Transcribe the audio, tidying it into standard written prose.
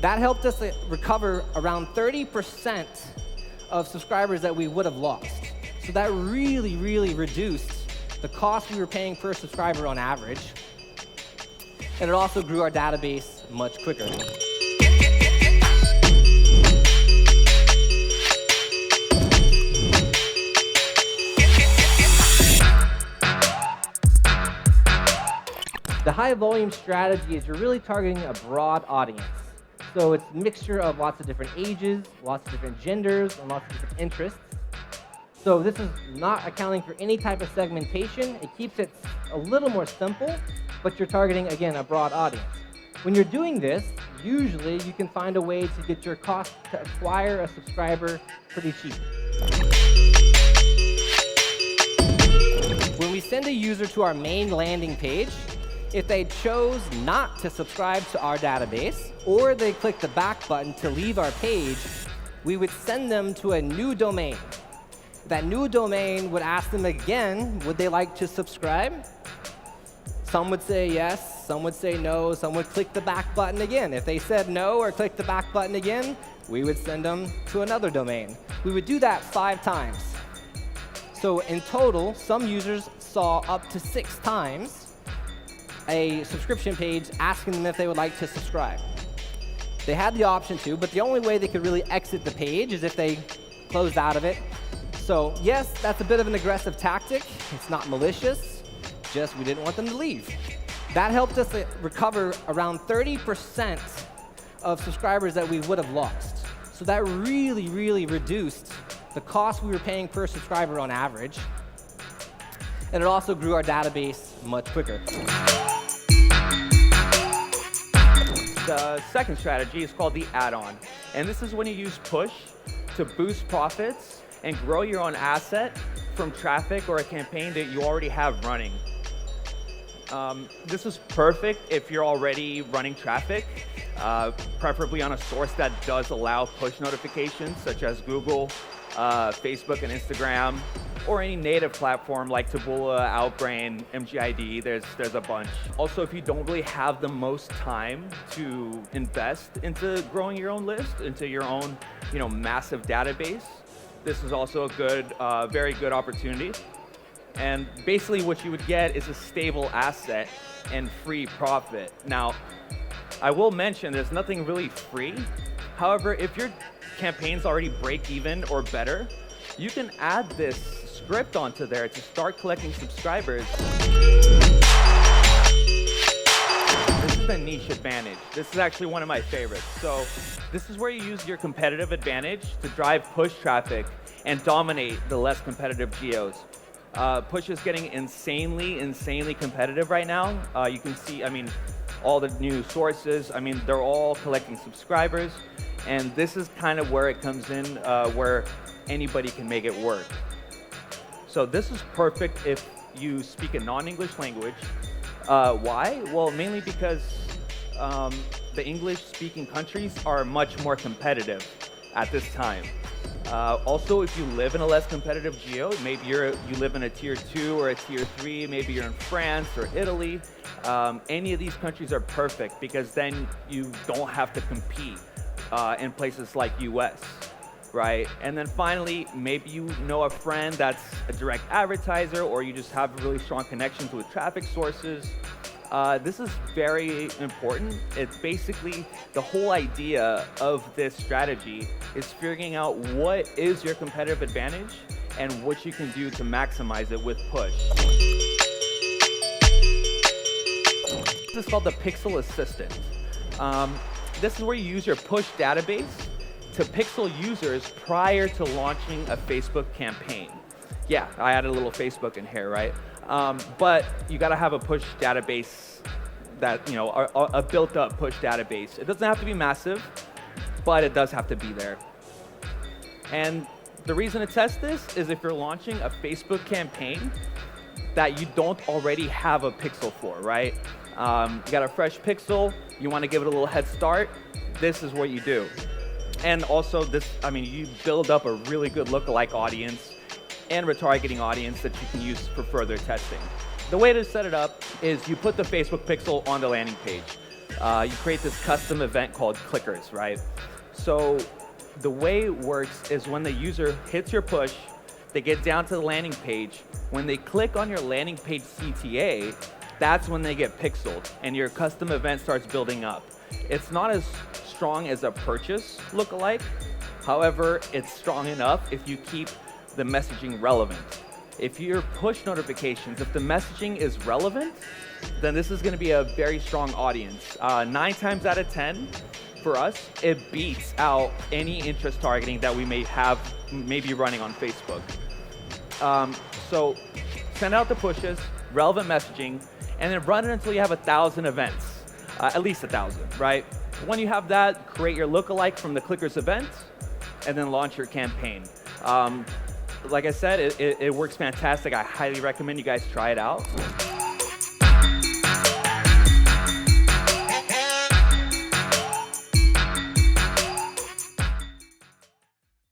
That helped us recover around 30% of subscribers that we would have lost. So that really, really reduced the cost we were paying per subscriber on average. And it also grew our database much quicker. The high volume strategy is you're really targeting a broad audience. So it's a mixture of lots of different ages, lots of different genders, and lots of different interests. So this is not accounting for any type of segmentation. It keeps it a little more simple, but you're targeting, again, a broad audience. When you're doing this, usually you can find a way to get your cost to acquire a subscriber pretty cheap. When we send a user to our main landing page, if they chose not to subscribe to our database, or they click the back button to leave our page, we would send them to a new domain. That new domain would ask them again, would they like to subscribe? Some would say yes, some would say no, some would click the back button again. If they said no or clicked the back button again, we would send them to another domain. We would do that 5 times. So in total, some users saw up to 6 times a subscription page asking them if they would like to subscribe. They had the option to, but the only way they could really exit the page is if they closed out of it. So yes, that's a bit of an aggressive tactic. It's not malicious, just we didn't want them to leave. That helped us recover around 30% of subscribers that we would have lost. So that really, really reduced the cost we were paying per subscriber on average. And it also grew our database much quicker. The second strategy is called the add-on. And this is when you use push to boost profits and grow your own asset from traffic or a campaign that you already have running. This is perfect if you're already running traffic, preferably on a source that does allow push notifications, such as Google, Facebook, and Instagram, or any native platform like Taboola, Outbrain, MGID. There's a bunch. Also, if you don't really have the most time to invest into growing your own list, into your own, massive database, this is also a good, very good opportunity. And basically what you would get is a stable asset and free profit. Now, I will mention there's nothing really free. However, if your campaigns already break even or better, you can add this script onto there to start collecting subscribers. This is a niche advantage. This is actually one of my favorites. So this is where you use your competitive advantage to drive push traffic and dominate the less competitive geos. Push is getting insanely competitive right now. You can see, all the new sources, they're all collecting subscribers. And this is kind of where it comes in, where anybody can make it work. So this is perfect if you speak a non-English language. Why? Well, mainly because the English-speaking countries are much more competitive at this time. Also, if you live in a less competitive geo, maybe you live in a tier 2 or a tier 3, maybe you're in France or Italy, any of these countries are perfect because then you don't have to compete in places like US, right? And then finally, maybe you know a friend that's a direct advertiser, or you just have really strong connections with traffic sources. This is very important. It's basically the whole idea of this strategy is figuring out what is your competitive advantage and what you can do to maximize it with push. This is called the Pixel Assistant. This is where you use your push database to pixel users prior to launching a Facebook campaign. Yeah, I added a little Facebook in here, right? But you gotta have a push database that, a built-up push database. It doesn't have to be massive, but it does have to be there. And the reason to test this is if you're launching a Facebook campaign that you don't already have a pixel for, right? You got a fresh pixel, you wanna give it a little head start, this is what you do. And also you build up a really good lookalike audience and retargeting audience that you can use for further testing. The way to set it up is you put the Facebook pixel on the landing page. you create this custom event called clickers, right? So the way it works is when the user hits your push, they get down to the landing page. When they click on your landing page CTA, that's when they get pixeled and your custom event starts building up. It's not as strong as a purchase lookalike. However, it's strong enough if you keep the messaging relevant. If your push notifications, if the messaging is relevant, then this is going to be a very strong audience. 9 times out of 10, for us, it beats out any interest targeting that we may be running on Facebook. So send out the pushes, relevant messaging, and then run it until you have 1,000 events, at least 1,000, right? When you have that, create your lookalike from the clickers event, and then launch your campaign. Like I said, it works fantastic. I highly recommend you guys try it out.